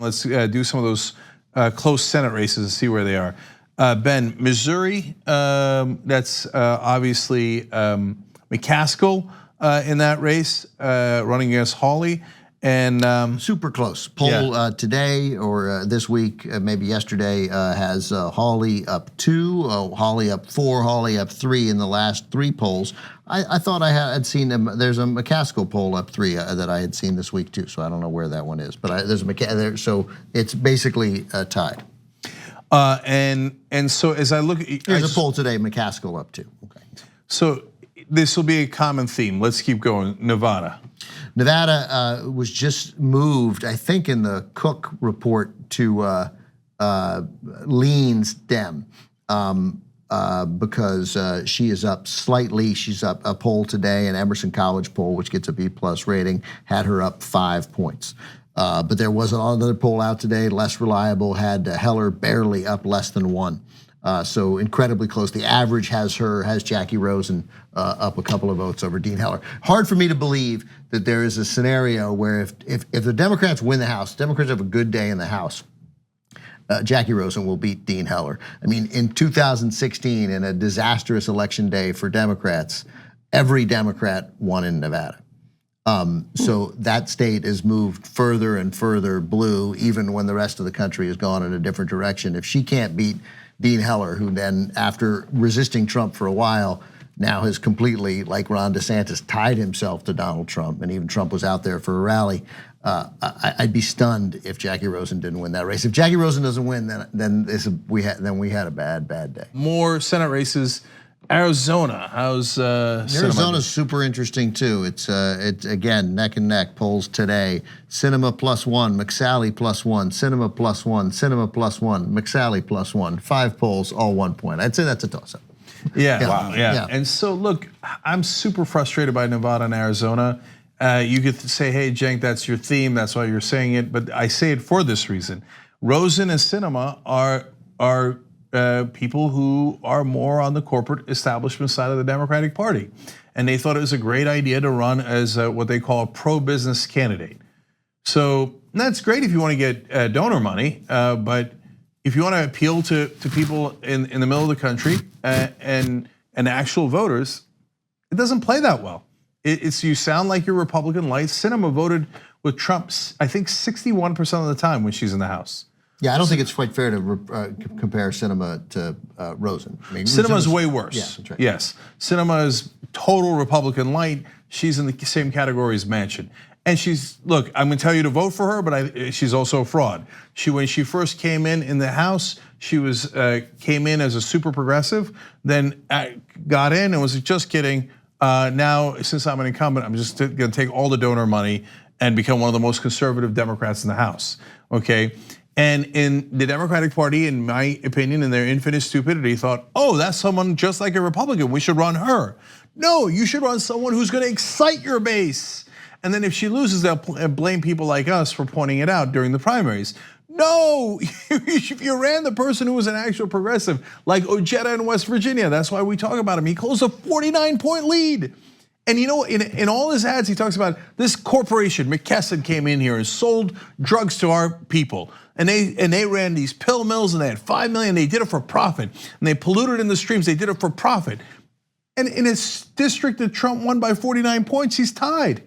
Let's do some of those close Senate races and see where they are. Ben, Missouri, that's obviously McCaskill in that race, running against Hawley. And super close. Poll today or this week, maybe yesterday, has Hawley up 2, Hawley up 4, Hawley up 3 in the last 3 polls. I thought I had seen there's a McCaskill poll up 3 that I had seen this week too. So I don't know where that one is, but there's a so it's basically tied. And so as I look, there's a poll today, McCaskill up 2. Okay. So this will be a common theme. Let's keep going. Nevada. Nevada was just moved, I think, in the Cook report to leans Dem because she is up slightly. She's up a poll today, an Emerson College poll, which gets a B+ rating, had her up 5 points. But there was another poll out today, less reliable, had Heller barely up less than 1. So incredibly close. The average has Jackie Rosen up a couple of votes over Dean Heller. Hard for me to believe that there is a scenario where if the Democrats win the House, Democrats have a good day in the House, Jackie Rosen will beat Dean Heller. I mean, in 2016, in a disastrous election day for Democrats, every Democrat won in Nevada. So that state has moved further and further blue, even when the rest of the country has gone in a different direction. If she can't beat Dean Heller, who then, after resisting Trump for a while, now has completely, like Ron DeSantis, tied himself to Donald Trump, and even Trump was out there for a rally. I'd be stunned if Jackie Rosen didn't win that race. If Jackie Rosen doesn't win, then we had a bad day. More Senate races. Arizona, how's Arizona's super interesting too. It's again neck and neck polls today. Sinema +1, McSally +1, Sinema +1, Sinema +1, McSally +1. 5 polls, all 1 point. I'd say that's a toss-up. Yeah, wow, yeah. And so look, I'm super frustrated by Nevada and Arizona. You could say, hey, Cenk, that's your theme. That's why you're saying it. But I say it for this reason. Rosen and Sinema are people who are more on the corporate establishment side of the Democratic Party. And they thought it was a great idea to run as what they call a pro-business candidate. So that's great if you want to get donor money, but if you want to appeal to people in the middle of the country and actual voters, it doesn't play that well. It's you sound like you're Republican light. Sinema voted with Trump, I think 61% of the time when she's in the House. Yeah, I don't think it's quite fair to compare Sinema to Rosen. I mean, Sinema's way worse. Yeah, that's right. Yes, Sinema is total Republican light. She's in the same category as Manchin. And look, I'm gonna tell you to vote for her, but she's also a fraud. When she first came in the House, she came in as a super progressive, then got in and was just kidding. Now, since I'm an incumbent, I'm just gonna take all the donor money and become one of the most conservative Democrats in the House, okay? And in the Democratic Party, in my opinion, in their infinite stupidity, thought, oh, that's someone just like a Republican, we should run her. No, you should run someone who's gonna excite your base. And then if she loses, they'll blame people like us for pointing it out during the primaries. No, if you ran the person who was an actual progressive, like Ojeda in West Virginia, that's why we talk about him. He closed a 49-point lead. And you know, in all his ads, he talks about this corporation, McKesson came in here and sold drugs to our people. And they ran these pill mills and they had 5 million, they did it for profit. And they polluted in the streams, they did it for profit. And in his district that Trump won by 49 points, he's tied,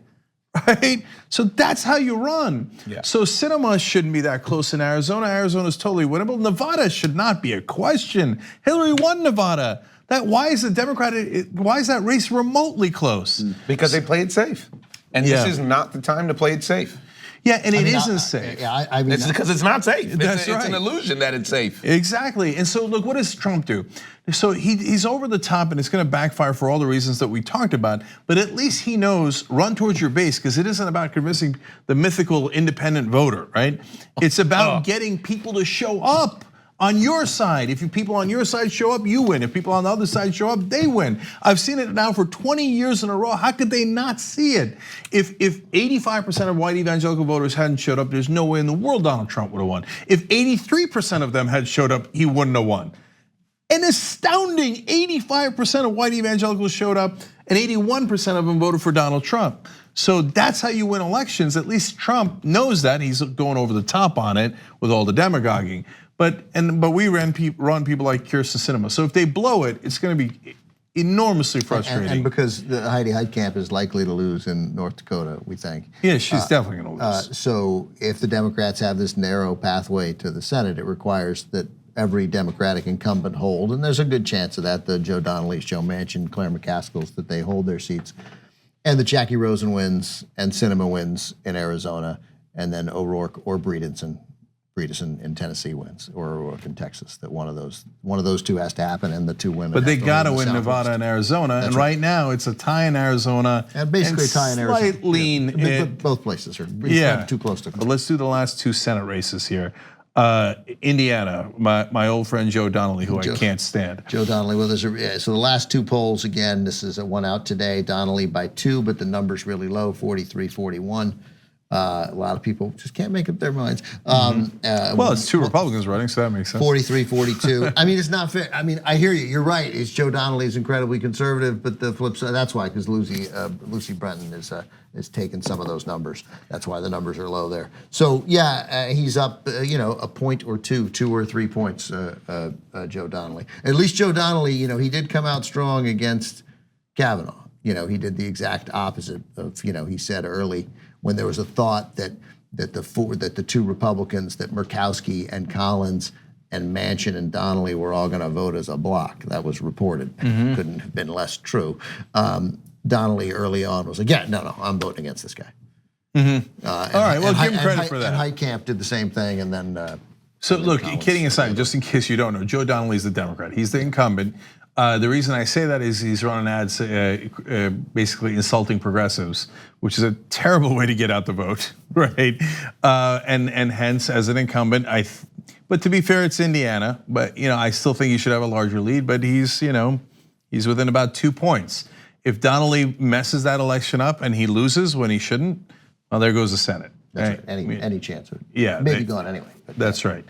right? So that's how you run. Yeah. So Sinema shouldn't be that close in Arizona. Arizona's totally winnable. Nevada should not be a question. Hillary won Nevada. Why is that race remotely close? Because they play it safe. And this is not the time to play it safe. Yeah, and it isn't safe. I mean, it's because it's not safe. That's right. It's an illusion that it's safe. Exactly. And so look, what does Trump do? So he's over the top and it's gonna backfire for all the reasons that we talked about, but at least he knows, run towards your base, because it isn't about convincing the mythical independent voter, right? It's about getting people to show up on your side. If people on your side show up, you win. If people on the other side show up, they win. I've seen it now for 20 years in a row. How could they not see it? If 85% of white evangelical voters hadn't showed up, there's no way in the world Donald Trump would have won. If 83% of them had showed up, he wouldn't have won. An astounding 85% of white evangelicals showed up, and 81% of them voted for Donald Trump. So that's how you win elections. At least Trump knows that. He's going over the top on it with all the demagoguing. But we run people like Kirsten Sinema. So if they blow it, it's going to be enormously frustrating. And because Heidi Heitkamp is likely to lose in North Dakota, we think. Yeah, she's definitely going to lose. So if the Democrats have this narrow pathway to the Senate, it requires that every Democratic incumbent hold, and there's a good chance of that, the Joe Donnellys, Joe Manchin, Claire McCaskills, that they hold their seats. And the Jackie Rosen wins and Sinema wins in Arizona, and then O'Rourke or Bredeson in Tennessee wins, or O'Rourke in Texas. That one of those two has to happen, and the two women. But they got to win Nevada and Arizona, and right now it's a tie in Arizona and basically a tie in Arizona. Slight lean. Yeah. Both places are too close to. But let's do the last two Senate races here. Indiana, my old friend Joe Donnelly, who I can't stand. Joe Donnelly. Well, so the last two polls, again, this is a one out today. Donnelly by 2, but the number's really low, 43-41. A lot of people just can't make up their minds. Well, it's two Republicans running, so that makes sense. 43-42. I mean, it's not fair. I mean, I hear you. You're right. It's Joe Donnelly is incredibly conservative, but the flip side, that's why, because Lucy Brenton is taking some of those numbers. That's why the numbers are low there. So yeah, he's up, a point or 2 or 3 points. Joe Donnelly. At least Joe Donnelly, he did come out strong against Kavanaugh. He did the exact opposite of, he said early, when there was a thought that the two Republicans, that Murkowski and Collins and Manchin and Donnelly were all going to vote as a block. That was reported. Couldn't have been less true. Donnelly early on was like, yeah, no, I'm voting against this guy. All right, well, give him credit for that. And Heitkamp did the same thing, and then. So look, kidding aside, just in case you don't know, Joe Donnelly's the Democrat. He's the incumbent. The reason I say that is he's running ads basically insulting progressives, which is a terrible way to get out the vote, right? And hence, as an incumbent, but to be fair, it's Indiana. But I still think he should have a larger lead. But he's within about 2 points. If Donnelly messes that election up and he loses when he shouldn't, well, there goes the Senate. That's right. Any chance of it? Yeah, maybe gone anyway. That's right.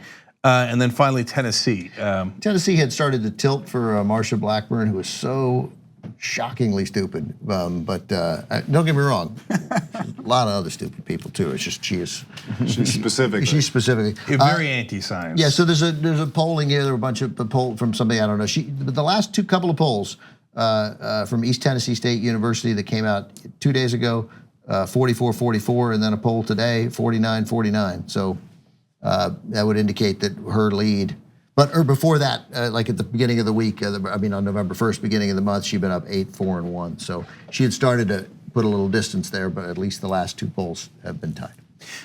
And then finally, Tennessee. Tennessee had started to tilt for Marsha Blackburn, who was so shockingly stupid. But don't get me wrong, a lot of other stupid people too. It's just she's specifically. She's specifically very anti-science. Yeah. So there's a polling here. There were a bunch of poll from somebody I don't know. The last couple of polls from East Tennessee State University that came out 2 days ago, 44-44, and then a poll today, 49-49. So. That would indicate that her lead, or before that, like at the beginning of the week, on November 1st, beginning of the month, she'd been up 8-4-1. So she had started to put a little distance there, but at least the last two polls have been tied.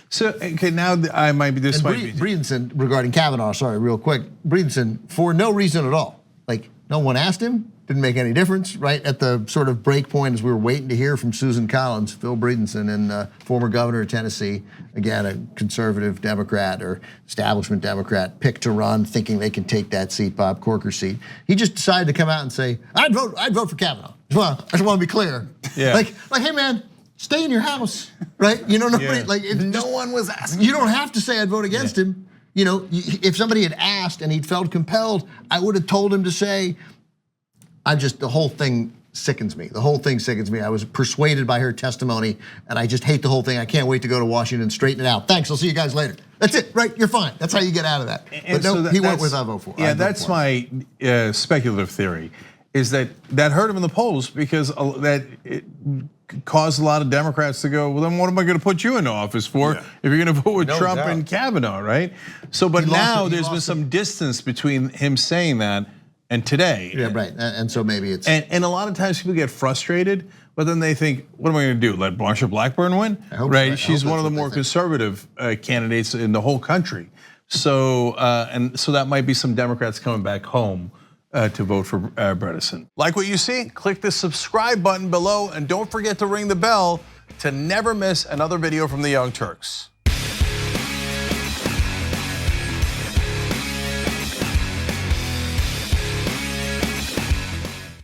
So okay, now I might be this. Bredeson regarding Kavanaugh. Sorry, real quick. Bredeson, for no reason at all. Like no one asked him. Didn't make any difference, right? At the sort of break point as we were waiting to hear from Susan Collins, Phil Bredeson, and former governor of Tennessee, again, a conservative Democrat or establishment Democrat, picked to run thinking they can take that seat, Bob Corker's seat. He just decided to come out and say, I'd vote for Kavanaugh. I just want to be clear. Yeah. Like, hey man, stay in your house, right? Nobody, no one was asking. You don't have to say I'd vote against him. If somebody had asked and he'd felt compelled, I would have told him to say, the whole thing sickens me. The whole thing sickens me. I was persuaded by her testimony, and I just hate the whole thing. I can't wait to go to Washington and straighten it out. Thanks, I'll see you guys later. That's it, right? You're fine. That's how you get out of that. And but no, so he went with I vote for. Yeah, that's my speculative theory, is that hurt him in the polls because that it caused a lot of Democrats to go, well, then what am I going to put you in office for if you're going to vote with Trump and Kavanaugh, right? So, but now there's been some distance between him saying that and today. Yeah, right. And so maybe it's. And a lot of times people get frustrated, but then they think, what am I going to do? Let Marsha Blackburn win? Right? She's one of the more conservative candidates in the whole country. So, so that might be some Democrats coming back home to vote for Bredeson. Like what you see? Click the subscribe button below and don't forget to ring the bell to never miss another video from the Young Turks.